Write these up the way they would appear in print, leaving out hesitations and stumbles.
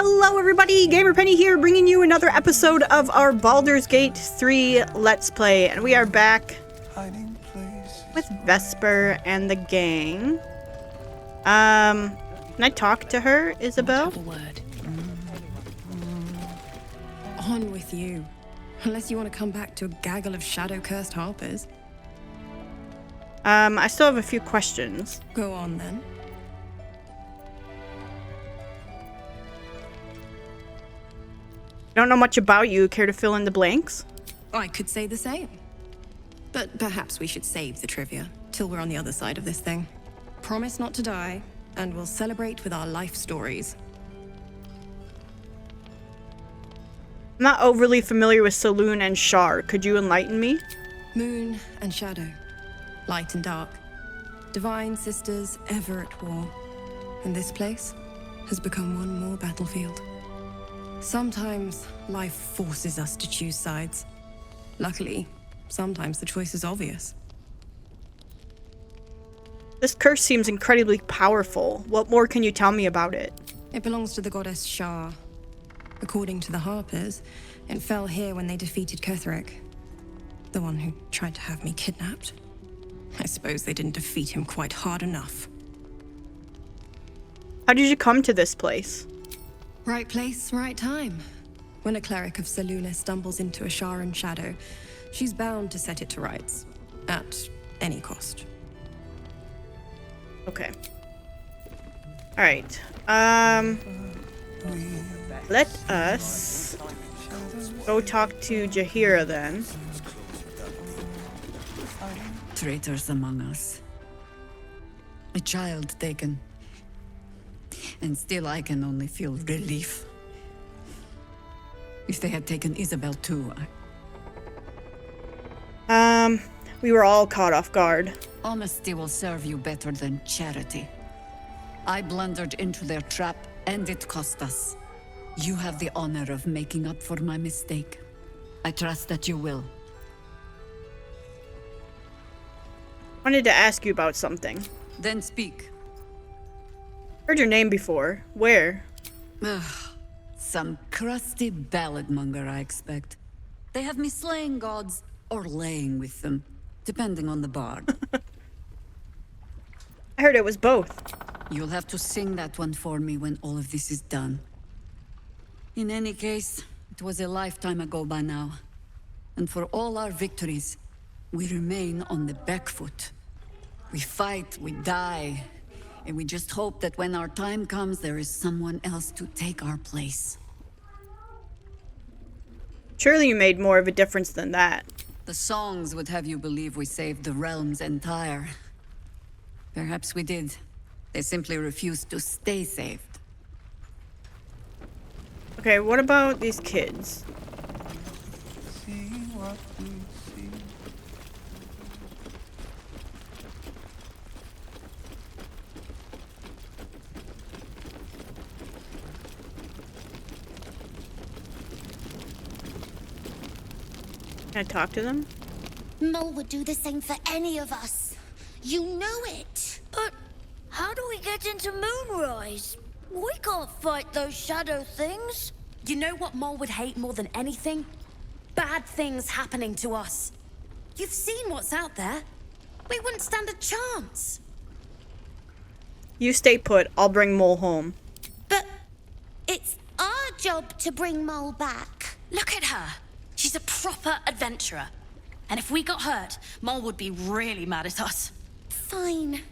Hello everybody, Gamer Penny here, bringing you another episode of our Baldur's Gate 3 Let's Play, and we are back with Vesper and the gang. Can I talk to her, Isabel? Have a word. On with you. Unless you want to come back to a gaggle of shadow-cursed harpers. I still have a few questions. Go on then. Don't know much about you. Care to fill in the blanks? I could say the same. But perhaps we should save the trivia till we're on the other side of this thing. Promise not to die, and we'll celebrate with our life stories. I'm not overly familiar with Saloon and Shar. Could you enlighten me? Moon and shadow. Light and dark. Divine sisters ever at war. And this place has become one more battlefield. Sometimes life forces us to choose sides. Luckily, sometimes the choice is obvious. This curse seems incredibly powerful. What more can you tell me about it? It belongs to the goddess Shar. According to the Harpers, it fell here when they defeated Ketheric, the one who tried to have me kidnapped. I suppose they didn't defeat him quite hard enough. How did you come to this place? Right place, right time. When a cleric of Selûne stumbles into a Sharan shadow, she's bound to set it to rights. At any cost. Okay. Alright. Let us go talk to Jaheira then. Traitors among us. A child taken. And still I can only feel relief. If they had taken Isabel too, We were all caught off guard. honesty will serve you better than charity. I blundered into their trap, and it cost us. You have the honor of making up for my mistake. I trust that you will. Wanted to ask you about something. Then speak. Heard your name before. Where? Some crusty ballad monger, I expect. They have me slaying gods or laying with them, depending on the bard. I heard it was both. You'll have to sing that one for me when all of this is done. In any case, it was a lifetime ago by now. And for all our victories, we remain on the back foot. We fight, we die, and we just hope that when our time comes, there is someone else to take our place. Surely you made more of a difference than that. The songs would have you believe we saved the realm's entire. Perhaps we did. They simply refused to stay saved. Okay, what about these kids? Can I talk to them? Mole would do the same for any of us. You know it. But how do we get into Moonrise? We can't fight those shadow things. You know what Mole would hate more than anything? Bad things happening to us. You've seen what's out there. We wouldn't stand a chance. You stay put. I'll bring Mole home. But it's our job to bring Mole back. Look at her. She's a proper adventurer. And if we got hurt, Mole would be really mad at us. Fine.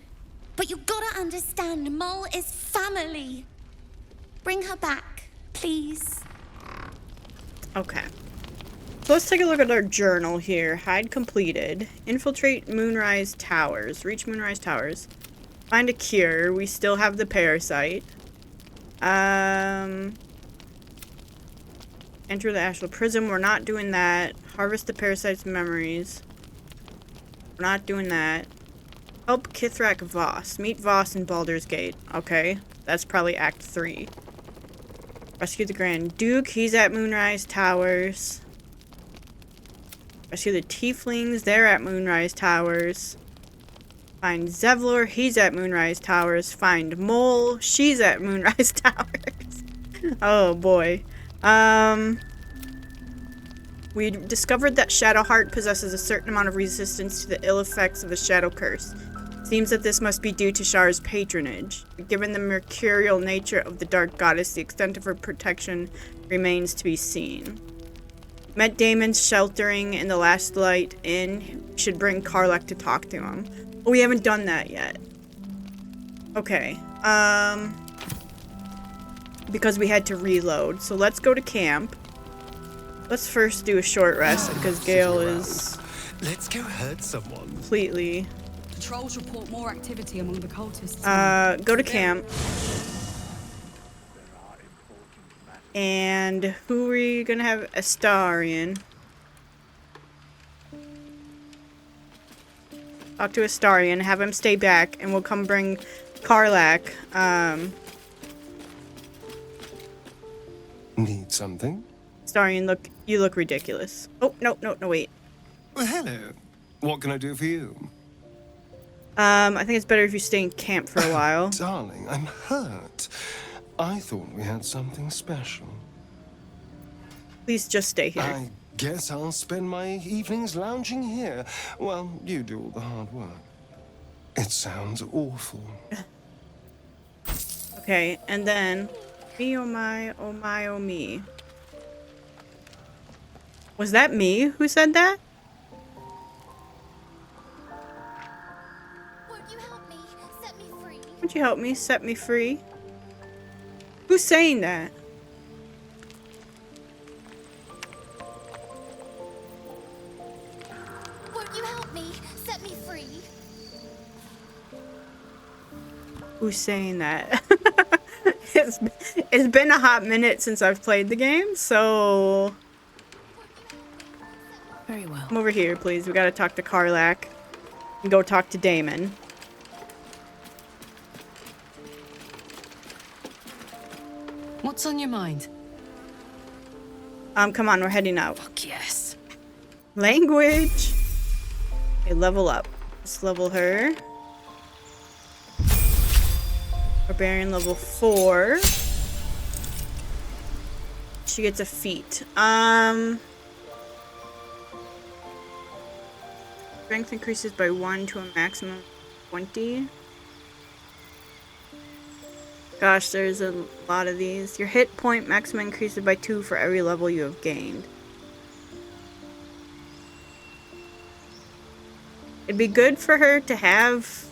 But you gotta understand, Mole is family. Bring her back, please. Okay. So let's take a look at our journal here. Hide completed. Infiltrate Moonrise Towers. Reach Moonrise Towers. Find a cure. We still have the parasite. Enter the astral prison. We're not doing that. Harvest the parasite's memories. We're not doing that. Help Kithrak Voss. Meet Voss in Baldur's Gate. Okay. That's probably Act 3. Rescue the Grand Duke. He's at Moonrise Towers. Rescue the Tieflings. They're at Moonrise Towers. Find Zevlor. He's at Moonrise Towers. Find Mole. She's at Moonrise Towers. Oh boy. We discovered that Shadowheart possesses a certain amount of resistance to the ill effects of the Shadow Curse. Seems that this must be due to Shar's patronage. Given the mercurial nature of the Dark Goddess, the extent of her protection remains to be seen. Met Damon's sheltering in the Last Light Inn. We should bring Karlach to talk to him. Oh, we haven't done that yet. Okay. Because we had to reload. So let's go to camp. Let's first do a short rest because Gale is... Let's go hurt someone. Completely... Patrols report more activity among the cultists. Go to camp. And who are we gonna have? Astarion. Talk to Astarion, have him stay back, and we'll come bring Karlach. Need something? Astarion, you look ridiculous. Oh, no, wait. Well, hello. What can I do for you? I think it's better if you stay in camp for a while. Darling, I'm hurt. I thought we had something special. Please just stay here. I guess I'll spend my evenings lounging here while you do all the hard work. It sounds awful. Okay, and then... Me, oh my, oh my, oh me. Was that me who said that? Won't you help me? Set me free. Won't you help me set me free? Who's saying that? Won't you help me? Set me free. Who's saying that? It's been a hot minute since I've played the game, so... Very well. Come over here, please. We gotta talk to Karlach. And go talk to Damon. What's on your mind? Come on, we're heading out. Fuck yes. Language! Okay, level up. Let's level her. Barbarian level 4. She gets a feat. Strength increases by 1 to a maximum of 20. Gosh, there's a lot of these. Your hit point maximum increases by 2 for every level you have gained. It'd be good for her to have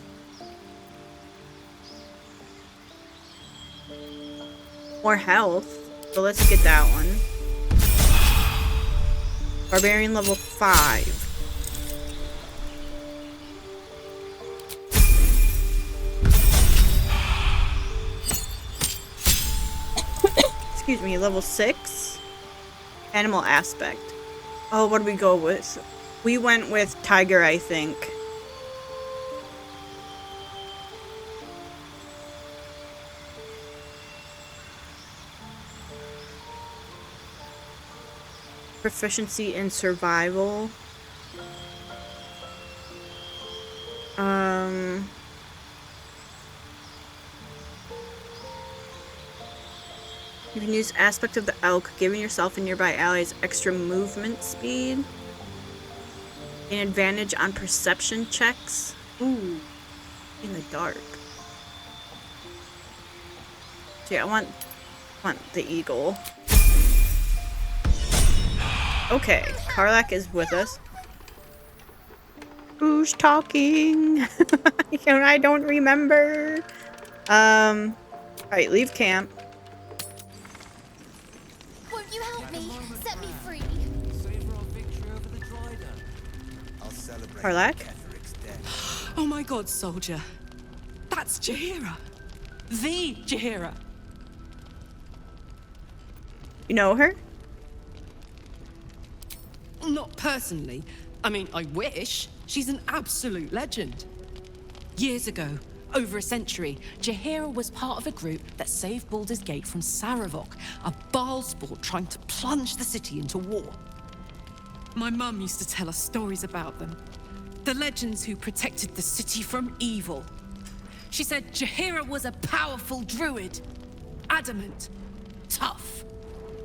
more health. So let's get that one. Barbarian level 5. Excuse me, level 6. Animal aspect. Oh, what do we go with? We went with tiger, I think. Proficiency in survival. You can use aspect of the elk, giving yourself and nearby allies extra movement speed. An advantage on perception checks. Ooh, in the dark. So yeah, I want the eagle. Okay, Karlach is with us. Who's talking? I don't remember. Alright, leave camp. Won't you help me? Set me free. Karlach? Oh my god, soldier. That's Jaheira. The Jaheira. You know her? Not personally. I mean, I wish. She's an absolute legend. Years ago, over a century, Jaheira was part of a group that saved Baldur's Gate from Saravok, a Baalsport trying to plunge the city into war. My mum used to tell us stories about them. The legends who protected the city from evil. She said Jaheira was a powerful druid. Adamant. tough.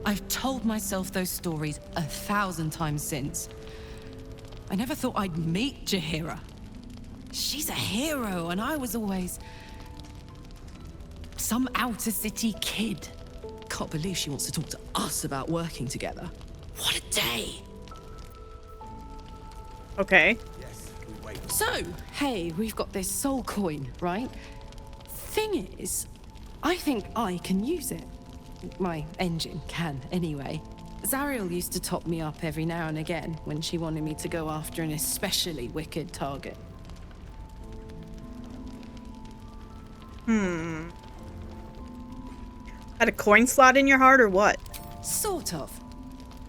I've told myself those stories 1,000 times since. I never thought I'd meet Jaheira. She's a hero, and I was always some outer city kid. Can't believe she wants to talk to us about working together. What a day! Okay. So, hey, we've got this soul coin, right? Thing is, I think I can use it. My engine can, anyway. Zariel used to top me up every now and again when she wanted me to go after an especially wicked target. Had a coin slot in your heart or what? Sort of.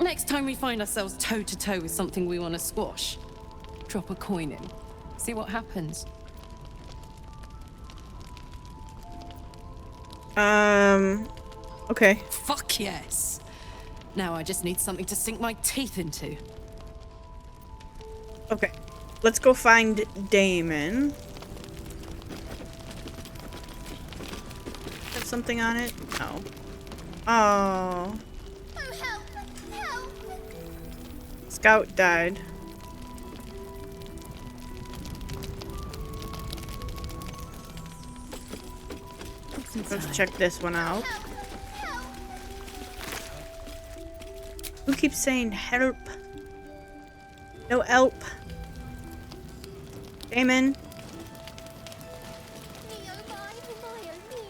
Next time we find ourselves toe-to-toe with something we want to squash, drop a coin in. See what happens. Okay. Fuck yes! Now I just need something to sink my teeth into. Okay. Let's go find Damon. Have something on it? No. Oh. Oh, help! Help! Scout died. Let's check this one out. Help! Who keeps saying help? No help. Damon. Me, oh my, oh me.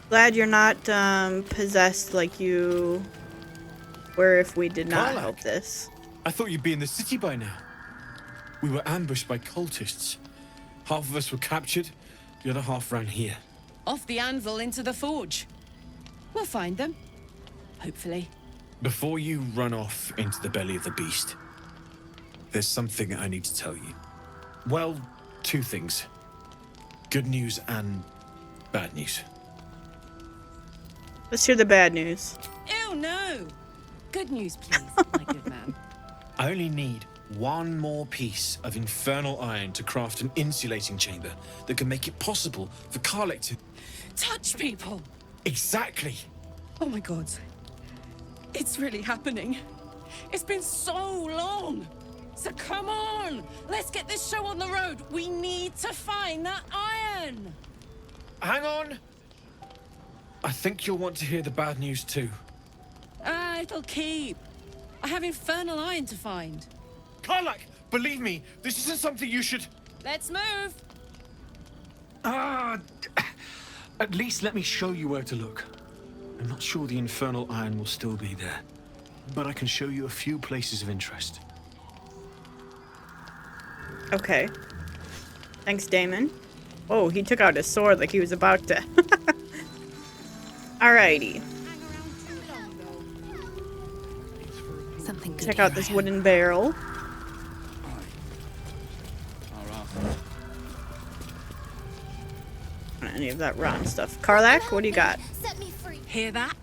Glad you're not possessed like you were if we did not Karlach. help this. I thought you'd be in the city by now. We were ambushed by cultists. Half of us were captured, the other half ran here. Off the anvil into the forge. We'll find them. Hopefully. Before you run off into the belly of the beast, there's something I need to tell you. Well, two things. Good news and bad news. Let's hear the bad news. Ew, no! Good news, please, my good man. I only need one more piece of infernal iron to craft an insulating chamber that can make it possible for Karlach to... Touch people! Exactly! Oh my god. It's really happening. It's been so long! So come on! Let's get this show on the road! We need to find that iron! Hang on! I think you'll want to hear the bad news too. Ah, it'll keep. I have infernal iron to find. Karlach, believe me, this isn't something you should... Let's move! At least let me show you where to look. I'm not sure the infernal iron will still be there, but I can show you a few places of interest. Okay. Thanks, Damon. Oh, he took out his sword like he was about to. Alrighty. Something good Check out this wooden barrel. Not any of that rotten stuff. Karlach, what do you got? Set me free. Hear that?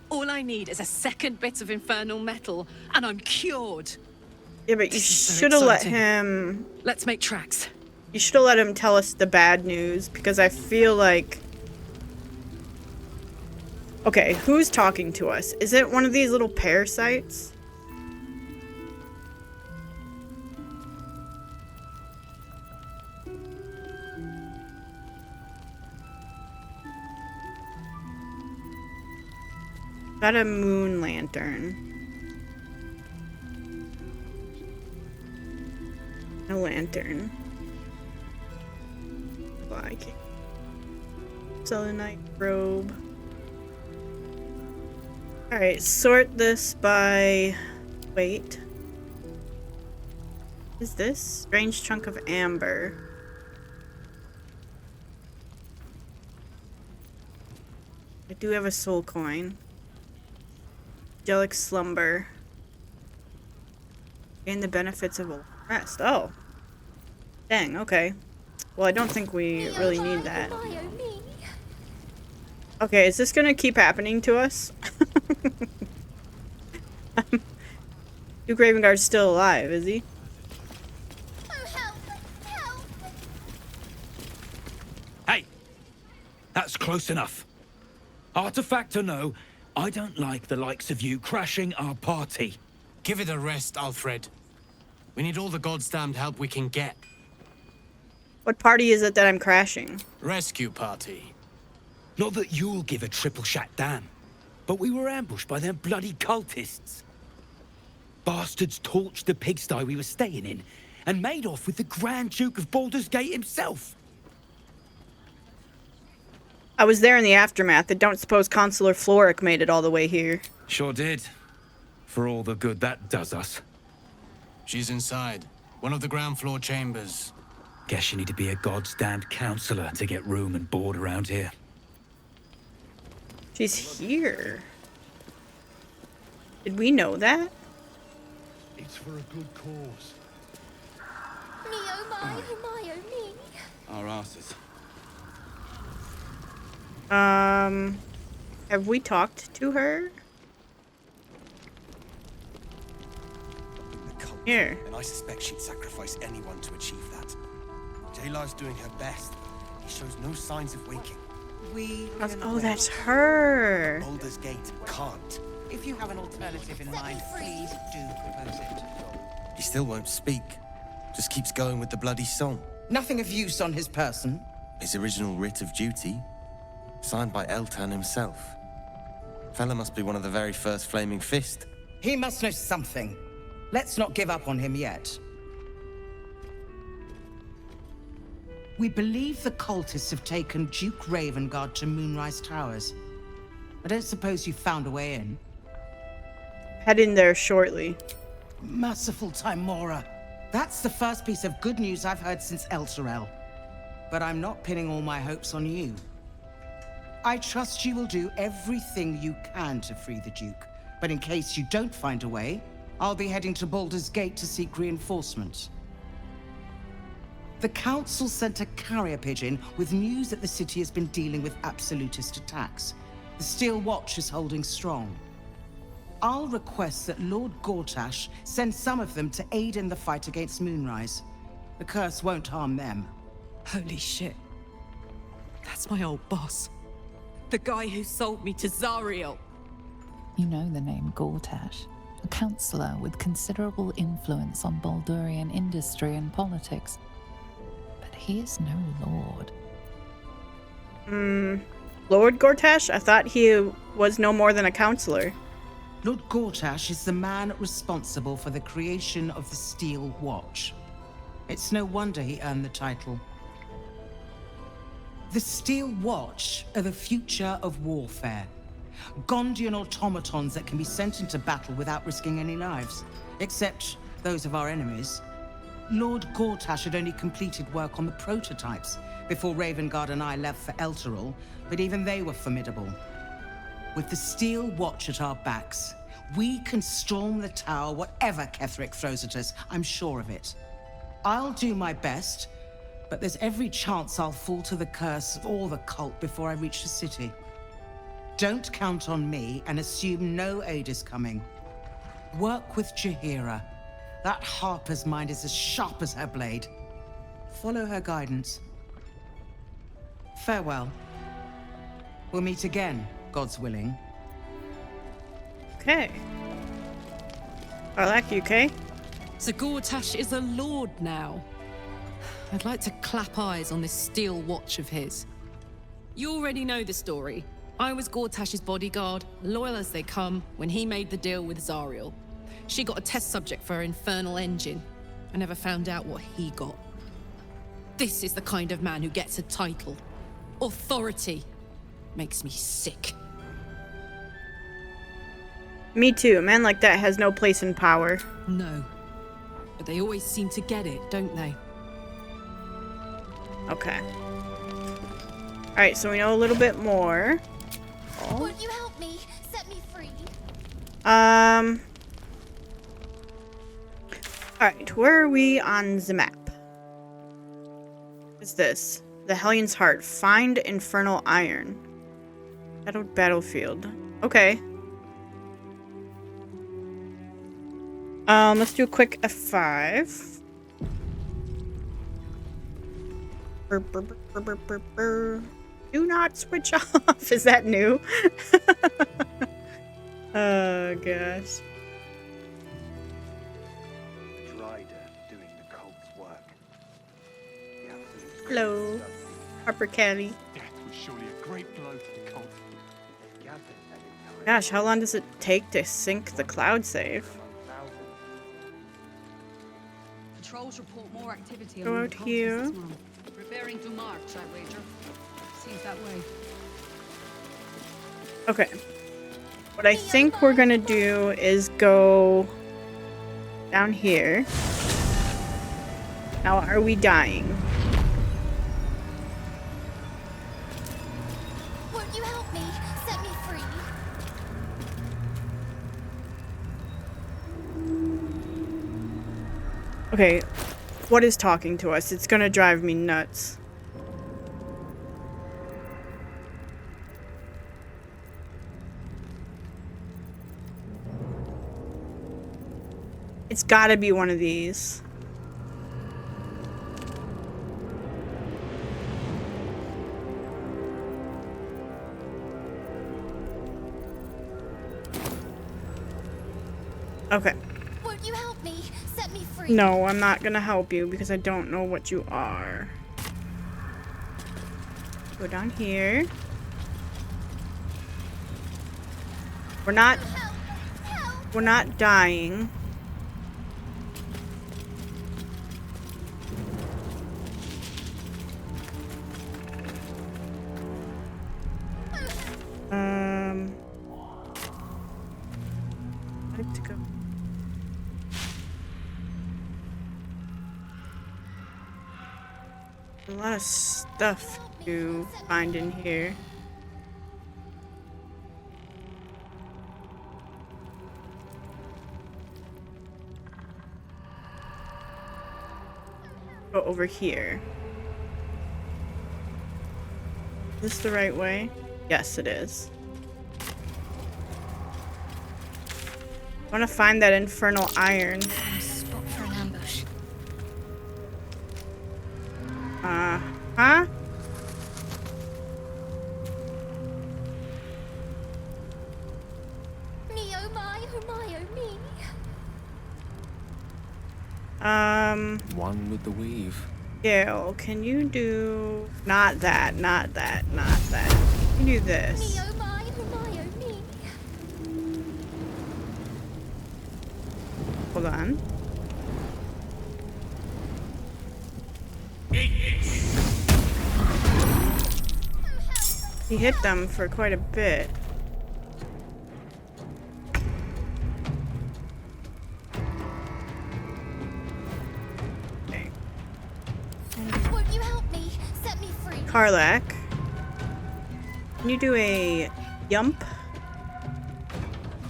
All I need is a second bit of infernal metal, and I'm cured. Yeah, but you This is so should have let exciting. him... Let's make tracks. You should have let him tell us the bad news, because I feel like... Okay, who's talking to us? Is it one of these little parasites? Got a moon lantern. A lantern. Like selenite robe. Alright, sort this by weight. What is this? Strange chunk of amber. I do have a soul coin. Angelic slumber. Gain the benefits of a rest. Oh. Dang, okay. Well, I don't think we really need that. Okay, is this gonna keep happening to us? Duke Ravengard's still alive, is he? Oh, help! Help! Hey! That's close enough. Artifact or no, I don't like the likes of you crashing our party. Give it a rest, Alfred. We need all the goddamned help we can get. What party is it that I'm crashing? Rescue party. Not that you'll give a triple shot damn, but we were ambushed by them bloody cultists. Bastards torched the pigsty we were staying in and made off with the Grand Duke of Baldur's Gate himself. I was there in the aftermath. I don't suppose Consular Floric made it all the way here. Sure did. For all the good that does us. She's inside. One of the ground floor chambers. Guess you need to be a goddamned counselor to get room and board around here. She's here. Did we know that? It's for a good cause. Me, oh my, oh my, oh me. Our asses. Have we talked to her? Here. And I suspect she'd sacrifice anyone to achieve that. Jaylar's doing her best. He shows no signs of waking. Oh, that's her. Baldur's Gate can't. If you have an alternative in mind, please do propose it. He still won't speak. Just keeps going with the bloody song. Nothing of use on his person. His original writ of duty, signed by Eltan himself. Fella must be one of the very first Flaming Fist. He must know something. Let's not give up on him yet. We believe the cultists have taken Duke Ravengard to Moonrise Towers. I don't suppose you found a way in. Head in there shortly. Merciful Timora. That's the first piece of good news I've heard since Elturel. But I'm not pinning all my hopes on you. I trust you will do everything you can to free the Duke. But in case you don't find a way, I'll be heading to Baldur's Gate to seek reinforcements. The Council sent a carrier pigeon with news that the city has been dealing with absolutist attacks. The Steel Watch is holding strong. I'll request that Lord Gortash send some of them to aid in the fight against Moonrise. The curse won't harm them. Holy shit. That's my old boss. The guy who sold me to Zariel. You know the name Gortash, a counselor with considerable influence on Baldurian industry and politics. But he is no lord. Lord Gortash? I thought he was no more than a counselor. Lord Gortash is the man responsible for the creation of the Steel Watch. It's no wonder he earned the title. The Steel Watch are the future of warfare. Gondian automatons that can be sent into battle without risking any lives, except those of our enemies. Lord Gortash had only completed work on the prototypes before Ravengard and I left for Elturel, but even they were formidable. With the Steel Watch at our backs, we can storm the tower whatever Ketheric throws at us, I'm sure of it. I'll do my best, but there's every chance I'll fall to the curse or the cult before I reach the city. Don't count on me and assume no aid is coming. Work with Jaheira. That Harper's mind is as sharp as her blade. Follow her guidance. Farewell. We'll meet again, God's willing. Okay. Karlach, you okay? So Gortash is a lord now. I'd like to clap eyes on this Steel Watch of his. You already know the story. I was Gortash's bodyguard, loyal as they come, when he made the deal with Zariel. She got a test subject for her infernal engine. I never found out what he got. This is the kind of man who gets a title. Authority. Makes me sick. Me too. A man like that has no place in power. No. But they always seem to get it, don't they? Okay. Alright, so we know a little bit more. Won't you help me? Set me free. Alright, where are we on the map? What's this? The Hellion's Heart. Find Infernal Iron. Shadowed Battlefield. Okay. Let's do a quick F5. Do not switch off. Is that new? Oh, gosh. Hello, Harper Kelly. Death was surely a great blow to the cult. Gosh, how long does it take to sync the cloud save? Patrols report more activity Go among out the cultists here. this month. Preparing to march, I wager. Seems that way. Okay. What I think we're gonna do is go down here. Now, are we dying? Won't you help me? Set me free. Okay, what is talking to us? It's gonna drive me nuts. It's gotta be one of these. Okay. Won't you help me? Set me free. No, I'm not gonna help you because I don't know what you are. Go down here. We're not dying. I have to go. A lot of stuff to find in here. Go over here. Is this the right way? Yes, it is. I want to find that infernal iron. Spot for an ambush. Huh? Me, oh my, oh my, oh me. One with the weave. Gail, can you do... Not that, not that, not that. You do this. Me, oh my, oh my, oh me. Hold on. He hit them for quite a bit. Okay. Won't you help me? Set me free. Karlach, can you do a jump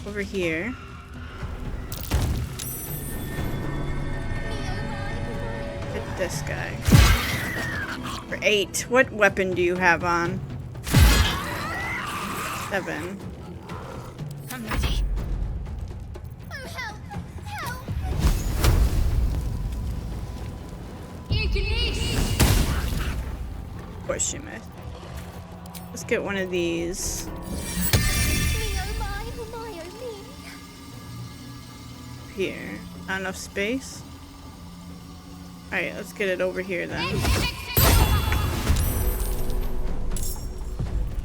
over here? Hit this guy. For 8. What weapon do you have on? 7. I'm ready. Oh, help! Help! Of course she missed. Let's get one of these. Me, oh my, oh my, oh me. Here. Not enough space? Alright, let's get it over here then.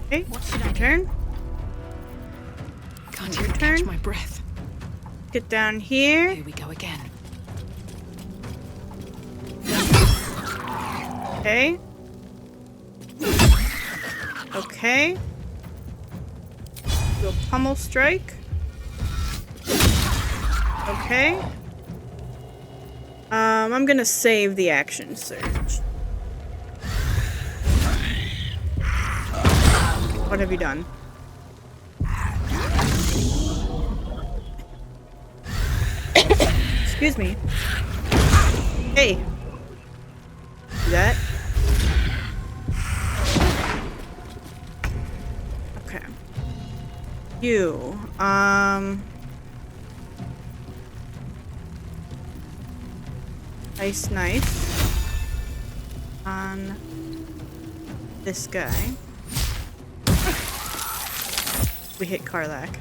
Okay, your turn. Can't Your even turn. catch my breath. Get down here. Here we go again. Okay. Okay. Do a pummel strike. Okay. I'm gonna save the action surge. What have you done? Excuse me. Hey. See that? Okay. You, ice knife on this guy. We hit Karlach.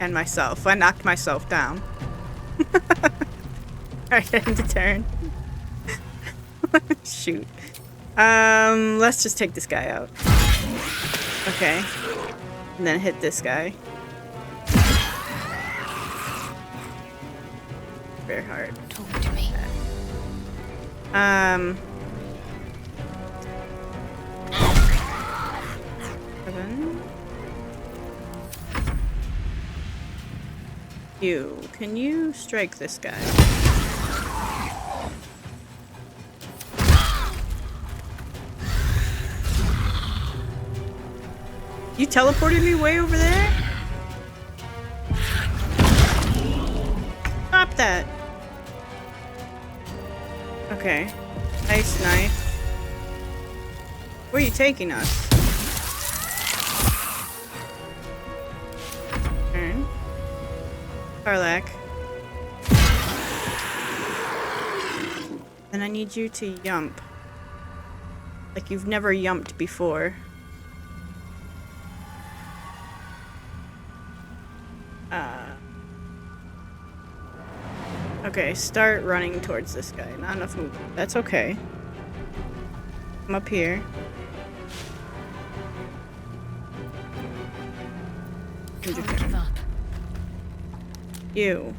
And myself. I knocked myself down. Alright, end of turn. Shoot. Let's just take this guy out. Okay. And then hit this guy. Very hard. Talk to me. Seven. Can you strike this guy? You teleported me way over there? Stop that. Okay. Nice knife. Where are you taking us? Turn. Karlach. And I need you to yump. Like you've never yumped before. Okay, start running towards this guy. Not enough movement. That's okay. I'm up here. Can't give up. You.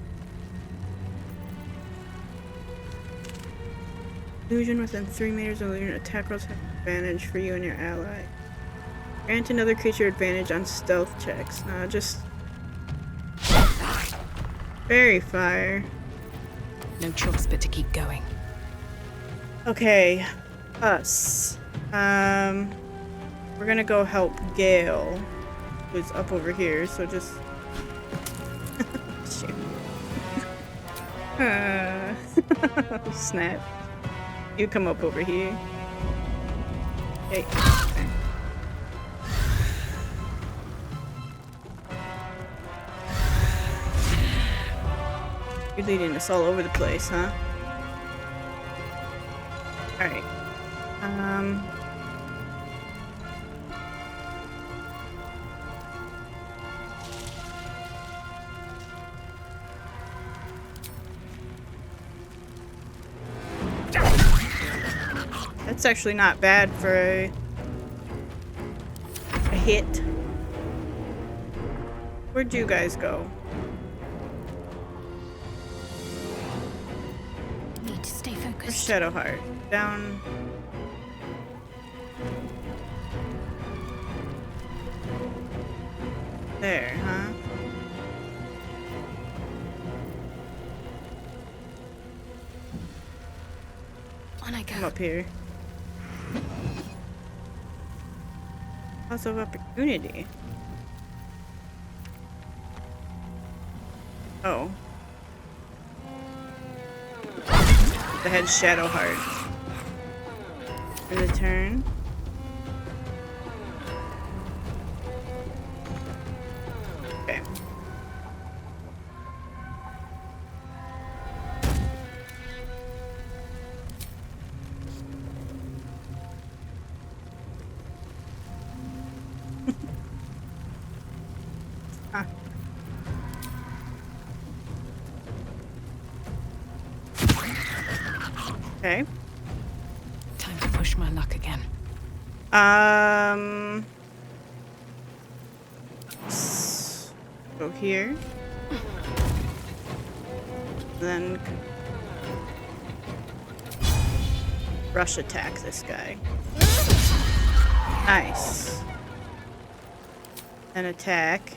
Illusion within 3 meters of illusion. Attack rolls have advantage for you and your ally. Grant another creature advantage on stealth checks. No, just... Fairy fire. No choice but to keep going. Okay. Us. We're gonna go help Gale, who's up over here, so just... Shoot. Snap. You come up over here. Hey. You're leading us all over the place, huh? Alright. That's actually not bad for a hit. Where'd you guys go? Need to stay focused. Where's Shadowheart? Down. There, huh? On I go. Come up here. House of Opportunity. Oh. The head Shadowheart. In the turn. Okay. Ah. Okay. Time to push my luck again. Go here. Then rush attack this guy. Nice. And attack.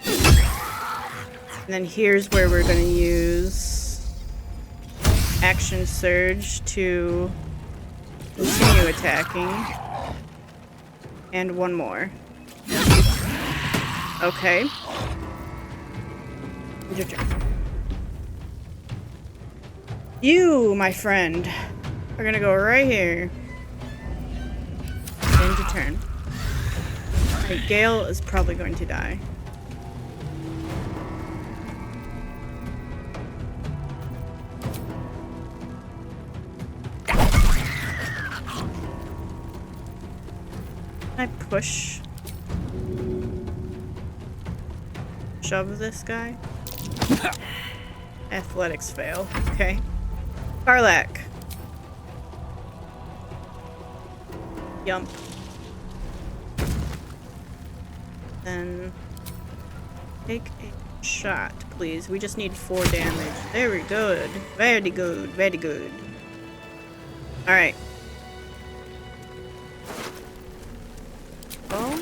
And then here's where we're gonna use action surge to continue attacking. And one more. Okay. Your turn. You, my friend, are gonna go right here. End your turn. Okay, Gale is probably going to die. Can I push? shove this guy. Athletics fail. Okay. Karlach. Yump. Then take a shot, please. We just need 4 damage. Very good. Very good. Very good. Alright. Oh.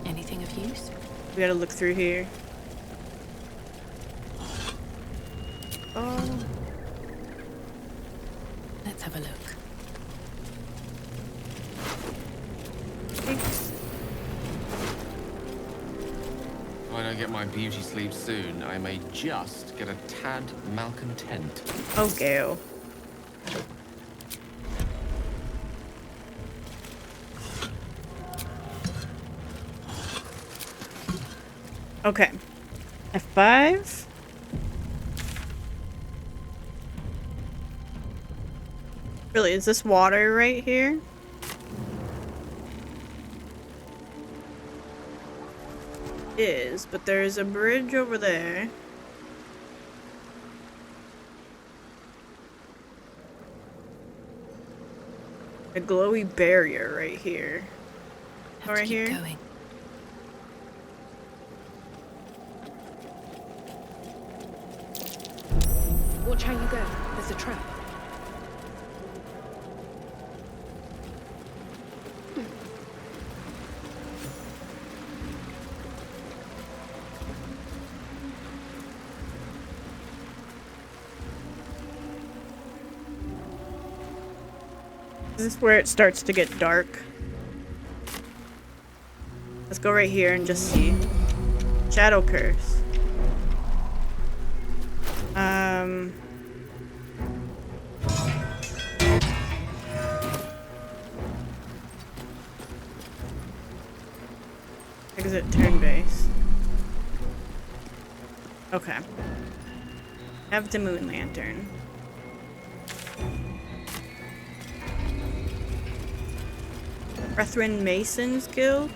Anything of use? We gotta look through here. Oh. Let's have a look. If I don't get my beauty sleep soon, I may just get a tad malcontent. Oh, Gale. Okay. F5. Really, is this water right here? It is, but there's a bridge over there. A glowy barrier right here. Have to keep here. Going. Watch how you go. There's a trap. This is where it starts to get dark. Let's go right here and just see. Shadow Curse. Exit turn base. Okay. Have the moon lantern. Brethren Masons Guild.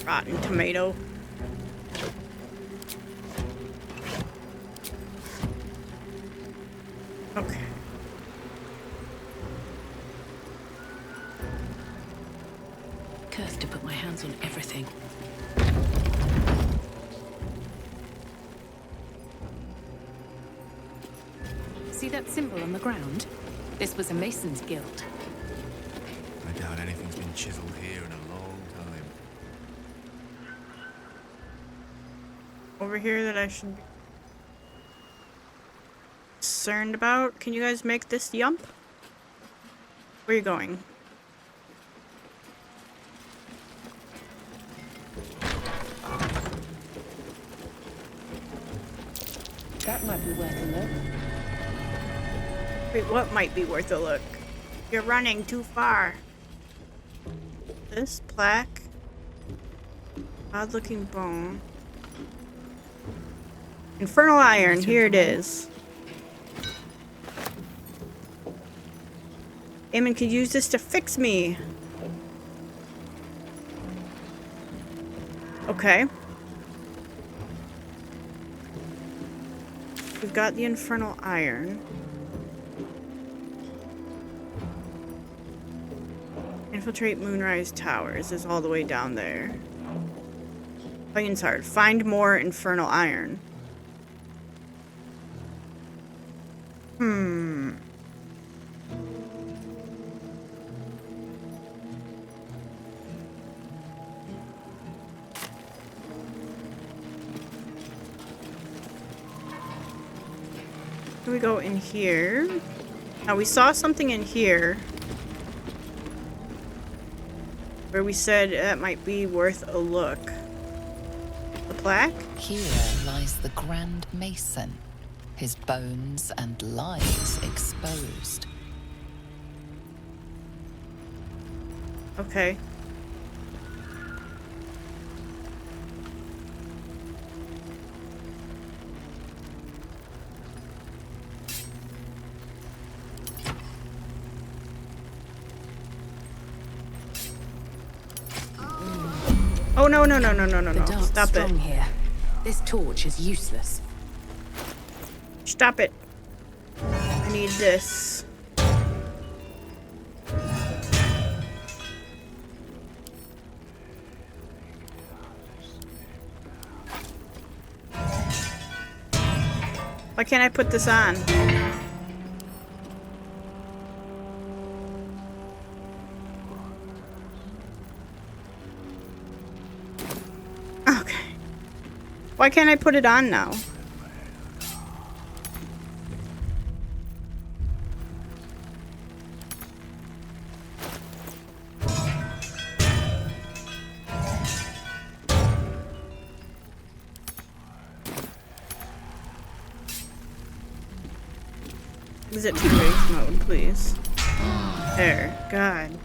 Rotten tomato. Okay. Cursed to put my hands on everything. See that symbol on the ground? This was a Mason's guild. I doubt anything's been chiseled here in a long time. Over here that I should be concerned about. Can you guys make this yump? Where are you going? That might be worth a look. Wait, what might be worth a look? You're running too far. This plaque. Odd looking bone. Infernal iron, here it is. Eamon could use this to fix me. Okay. We've got the infernal iron. Infiltrate Moonrise Towers is all the way down there. Plugins hard. Find more infernal iron. Here we go in here. Now we saw something in here where we said that might be worth a look. The plaque? Here lies the Grand Mason, his bones and lies exposed. Okay. Oh, no, no, no, no, no, no, The no. dark's Stop it. strong here. This torch is useless. Stop it. I need this. Why can't I put this on? Okay. Why can't I put it on now? Exit to race mode, please. There. God.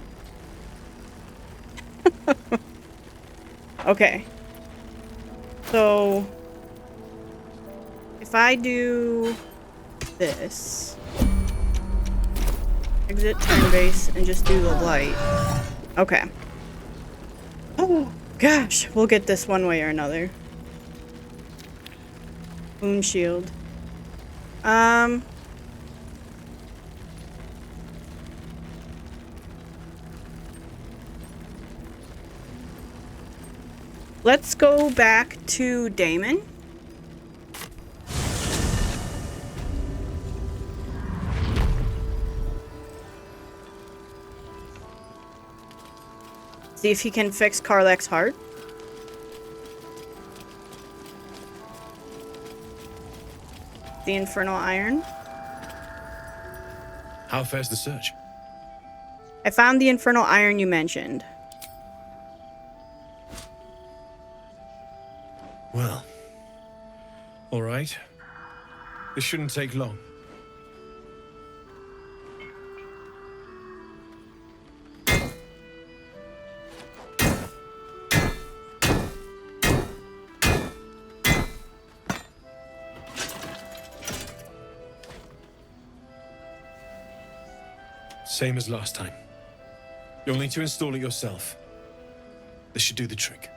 Okay. So, if I do this, exit turn base and just do the light. Okay. Oh, gosh. We'll get this one way or another. Moon shield. Let's go back to Damon. See if he can fix Karlach's heart. The Infernal Iron. How fares the search? I found the Infernal Iron you mentioned. Well, all right. This shouldn't take long. Same as last time. You'll need to install it yourself. This should do the trick.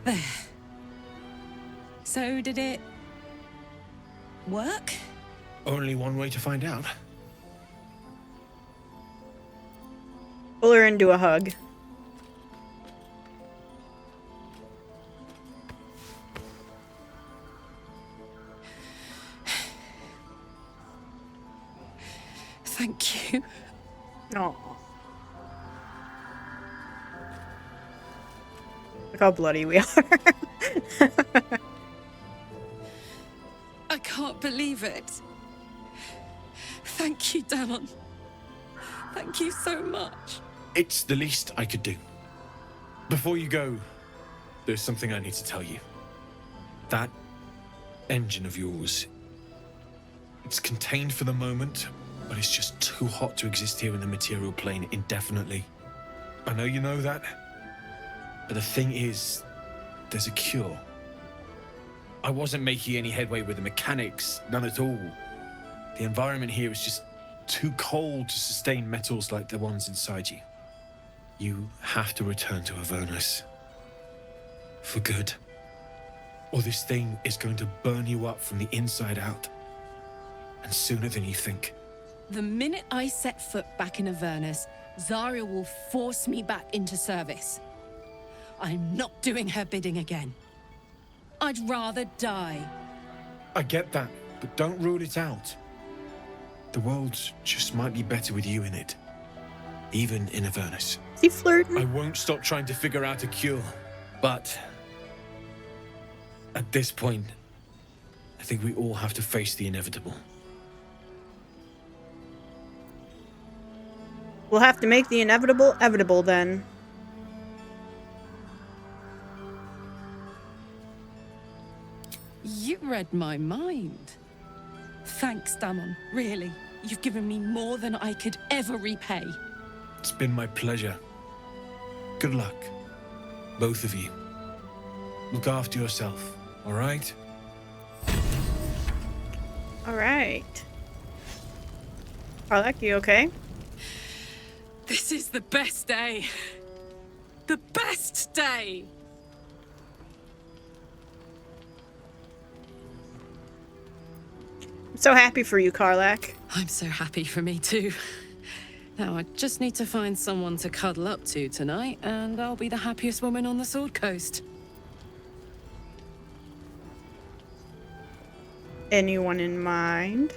There. So did it work? Only one way to find out. Pull her into a hug. Thank you. No. Look how bloody we are. I can't believe it. Thank you, Damon. Thank you so much. It's the least I could do. Before you go, there's something I need to tell you. That engine of yours, it's contained for the moment, but it's just too hot to exist here in the material plane indefinitely. I know you know that, but the thing is, there's a cure. I wasn't making any headway with the mechanics, none at all. The environment here is just too cold to sustain metals like the ones inside you. You have to return to Avernus. For good. Or this thing is going to burn you up from the inside out. And sooner than you think. The minute I set foot back in Avernus, Zarya will force me back into service. I'm not doing her bidding again. I'd rather die. I get that, but don't rule it out. The world just might be better with you in it. Even in Avernus. Is he flirting? I won't stop trying to figure out a cure, but at this point, I think we all have to face the inevitable. We'll have to make the inevitable evitable then. You read my mind. Thanks, Damon. Really, you've given me more than I could ever repay. It's been my pleasure. Good luck, both of you. Look after yourself, all right? Alright. Karlach, you okay? This is the best day. The best day! I'm so happy for you, Karlach. I'm so happy for me too. Now I just need to find someone to cuddle up to tonight, and I'll be the happiest woman on the Sword Coast. Anyone in mind?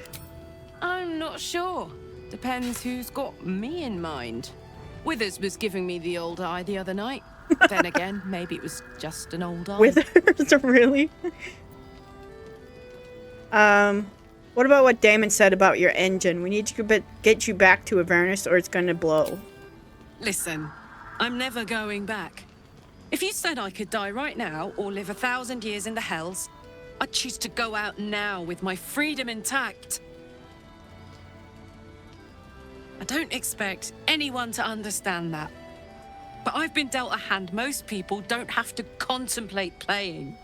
I'm not sure. Depends who's got me in mind. Withers was giving me the old eye the other night. Then again, maybe it was just an old eye. Withers, really? What about what Damon said about your engine? We need to get you back to Avernus or it's gonna blow. Listen, I'm never going back. If you said I could die right now or live 1,000 years in the Hells, I'd choose to go out now with my freedom intact. I don't expect anyone to understand that. But I've been dealt a hand most people don't have to contemplate playing.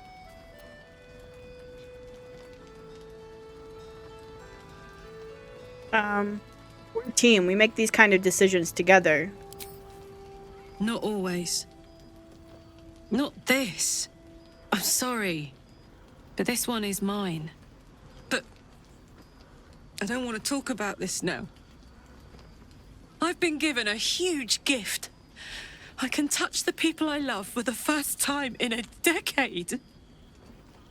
We're a team. We make these kind of decisions together. Not always. Not this. I'm sorry. But this one is mine. But I don't want to talk about this now. I've been given a huge gift. I can touch the people I love for the first time in a decade.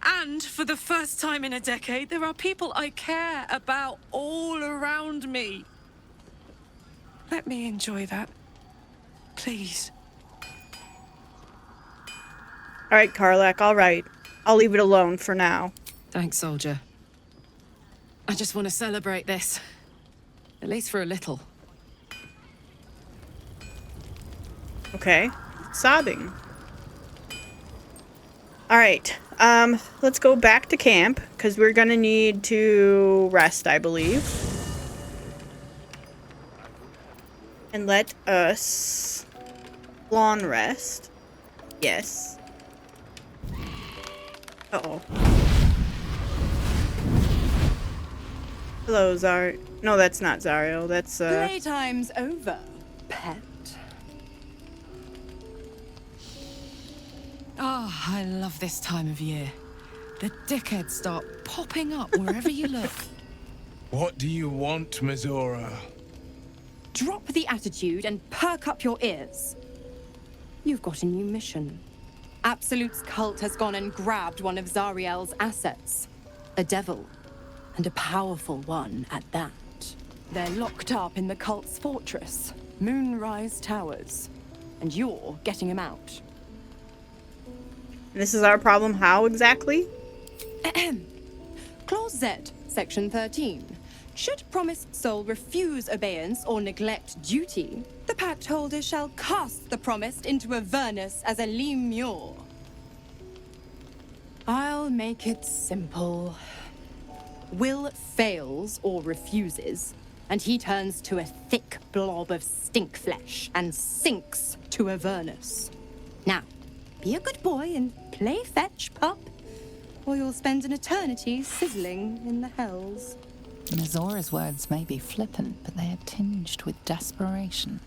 And for the first time in a decade, there are people I care about all around me. Let me enjoy that. Please. Alright, Karlach, alright. I'll leave it alone for now. Thanks, soldier. I just want to celebrate this. At least for a little. Okay. Sobbing. Alright. Let's go back to camp, because we're gonna need to rest, I believe. And let us long rest. Yes. Uh-oh. Hello, Zar. No, that's not Zariel. That's, Playtime's over, pet. Oh, I love this time of year. The dickheads start popping up wherever you look. What do you want, Mizora? Drop the attitude and perk up your ears. You've got a new mission. Absolute's cult has gone and grabbed one of Zariel's assets. A devil. And a powerful one at that. They're locked up in the cult's fortress, Moonrise Towers. And you're getting him out. This is our problem. How exactly? Clause Z, Section 13. Should promised soul refuse obeyance or neglect duty, the pact holder shall cast the promised into Avernus as a lemure. I'll make it simple. Will fails or refuses, and he turns to a thick blob of stink flesh and sinks to Avernus. Now, be a good boy and play fetch, pup, or you'll spend an eternity sizzling in the hells. Mizora's words may be flippant, but they are tinged with desperation.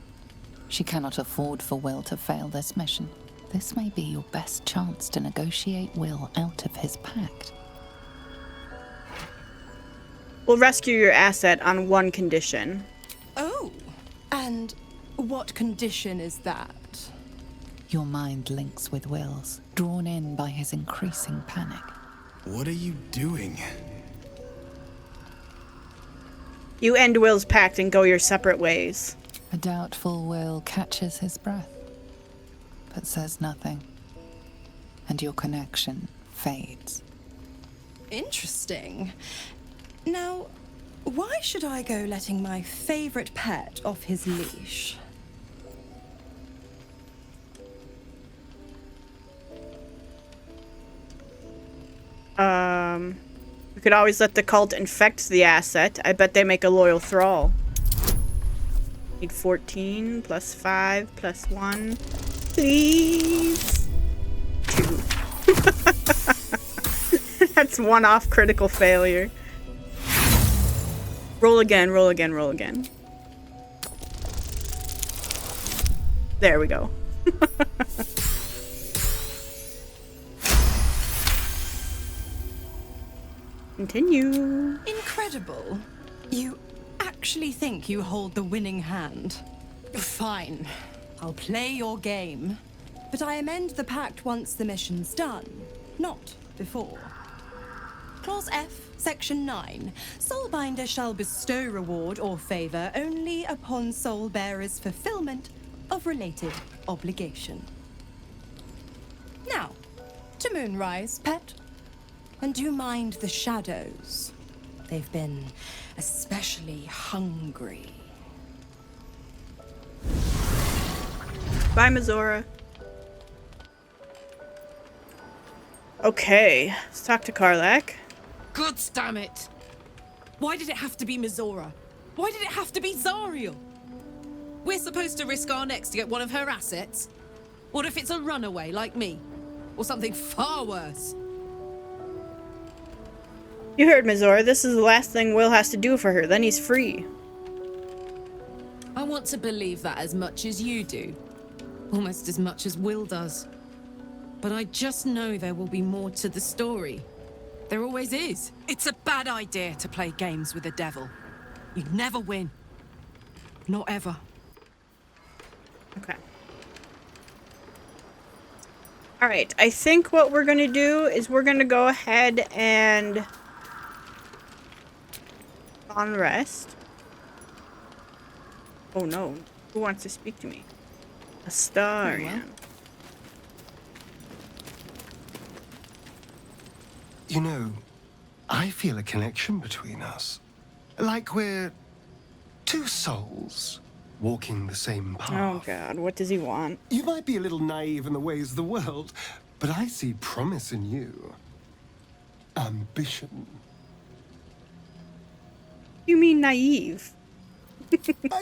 She cannot afford for Will to fail this mission. This may be your best chance to negotiate Will out of his pact. We'll rescue your asset on one condition. Oh, and what condition is that? Your mind links with Will's, drawn in by his increasing panic. What are you doing? You end Will's pact and go your separate ways. A doubtful Will catches his breath, but says nothing. And your connection fades. Interesting. Now, why should I go letting my favorite pet off his leash? We could always let the cult infect the asset. I bet they make a loyal thrall. Need 14 plus 5 plus 1. Please. 2. That's one off critical failure. Roll again, roll again, roll again. There we go. Continue. Incredible. You actually think you hold the winning hand? Fine. I'll play your game. But I amend the pact once the mission's done, not before. Clause F, Section 9. Soulbinder shall bestow reward or favor only upon soul bearer's fulfillment of related obligation. Now, to Moonrise, pet. And do mind the shadows. They've been especially hungry. Bye, Mizora. Okay, let's talk to Karlach. God damn it! Why did it have to be Mizora? Why did it have to be Zariel? We're supposed to risk our necks to get one of her assets? What if it's a runaway like me? Or something far worse? You heard Mizora. This is the last thing Will has to do for her. Then he's free. I want to believe that as much as you do. Almost as much as Will does. But I just know there will be more to the story. There always is. It's a bad idea to play games with the devil. You'd never win. Not ever. Okay. Alright, I think what we're gonna do is we're gonna go ahead and on rest. Oh no, who wants to speak to me? Astarion. You know, I feel a connection between us. Like we're two souls walking the same path. Oh god, what does he want? You might be a little naive in the ways of the world, but I see promise in you. Ambition. You mean naive?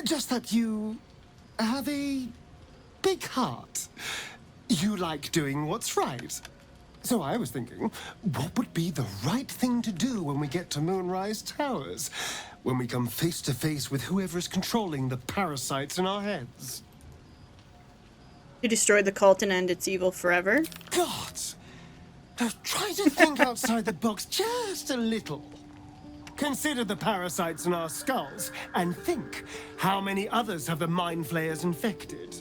Just that you have a big heart. You like doing what's right. So I was thinking, what would be the right thing to do when we get to Moonrise Towers? When we come face to face with whoever is controlling the parasites in our heads? To destroy the cult and end its evil forever? God! Try to think outside the box just a little. Consider the parasites in our skulls, and think how many others have the mind flayers infected.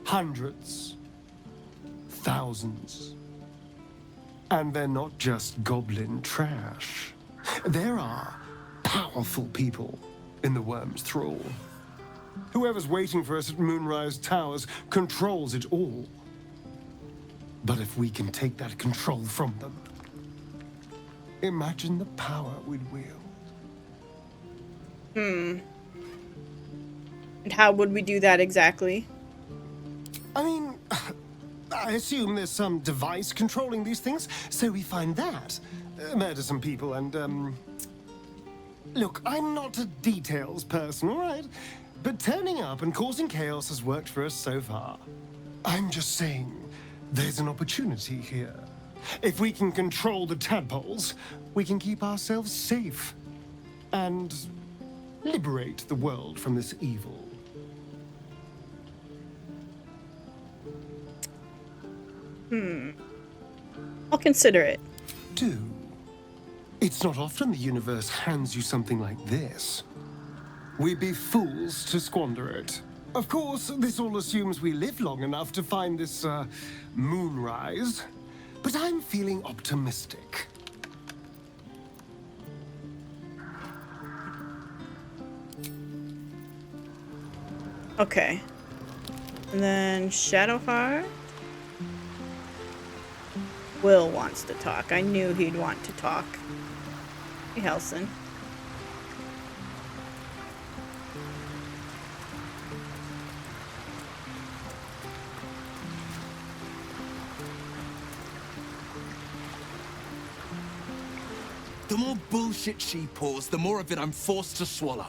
Hundreds. Thousands. And they're not just goblin trash. There are powerful people in the worm's thrall. Whoever's waiting for us at Moonrise Towers controls it all. But if we can take that control from them, imagine the power we'd wield. And how would we do that exactly? I mean, I assume there's some device controlling these things, so we find that. Murder some people and, Look, I'm not a details person, all right? But turning up and causing chaos has worked for us so far. I'm just saying, there's an opportunity here. If we can control the tadpoles, we can keep ourselves safe. And liberate the world from this evil. I'll consider it. Do. It's not often the universe hands you something like this. We'd be fools to squander it. Of course, this all assumes we live long enough to find this, moonrise. But I'm feeling optimistic. Okay. And then Shadowheart. Will wants to talk. I knew he'd want to talk. Hey, Helson. The more bullshit she pours, the more of it I'm forced to swallow.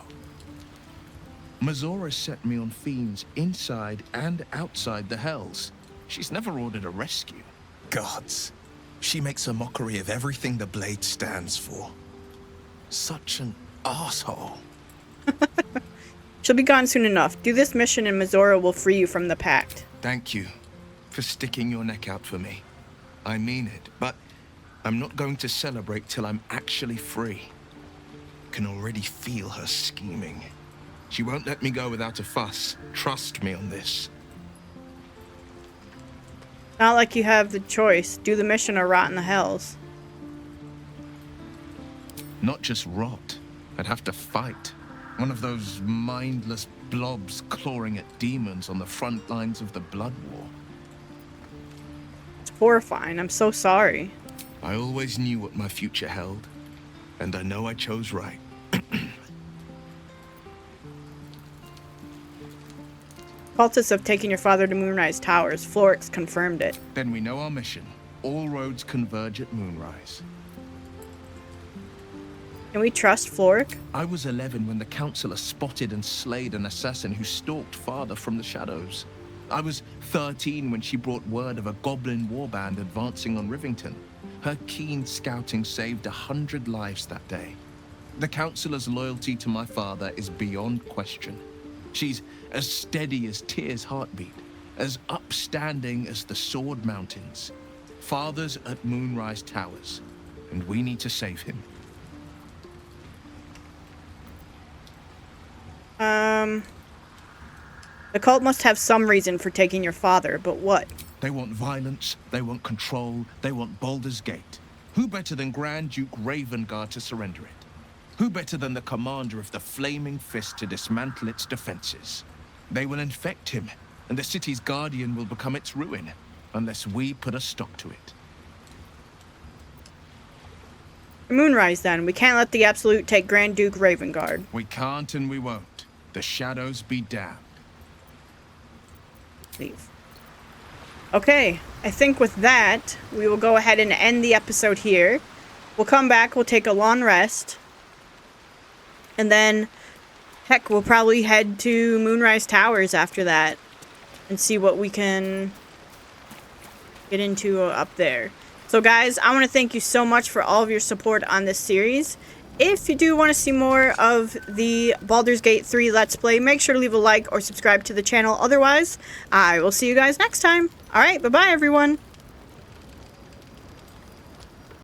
Mizora set me on fiends inside and outside the Hells. She's never ordered a rescue. Gods. She makes a mockery of everything the Blade stands for. Such an asshole. She'll be gone soon enough. Do this mission and Mizora will free you from the pact. Thank you for sticking your neck out for me. I mean it, but I'm not going to celebrate till I'm actually free. Can already feel her scheming. She won't let me go without a fuss. Trust me on this. Not like you have the choice. Do the mission or rot in the hells. Not just rot. I'd have to fight. One of those mindless blobs clawing at demons on the front lines of the Blood War. It's horrifying. I'm so sorry. I always knew what my future held, and I know I chose right. Cultists have taken your father to Moonrise Towers. Florix confirmed it. Then we know our mission. All roads converge at Moonrise. Can we trust Floric? I was 11 when the Councillor spotted and slayed an assassin who stalked father from the shadows. I was 13 when she brought word of a goblin warband advancing on Rivington. Her keen scouting saved 100 lives that day. The Councillor's loyalty to my father is beyond question. She's as steady as Tyr's heartbeat, as upstanding as the Sword Mountains. Father's at Moonrise Towers, and we need to save him. The cult must have some reason for taking your father, but what? They want violence, they want control, they want Baldur's Gate. Who better than Grand Duke Ravengard to surrender it? Who better than the commander of the Flaming Fist to dismantle its defenses? They will infect him, and the city's guardian will become its ruin, unless we put a stop to it. Moonrise, then. We can't let the Absolute take Grand Duke Ravengard. We can't and we won't. The shadows be damned. Leave. Okay, I think with that, we will go ahead and end the episode here. We'll come back, we'll take a long rest. And then, heck, we'll probably head to Moonrise Towers after that. And see what we can get into up there. So guys, I want to thank you so much for all of your support on this series. If you do want to see more of the Baldur's Gate 3 Let's Play, make sure to leave a like or subscribe to the channel. Otherwise, I will see you guys next time. Alright, bye-bye everyone.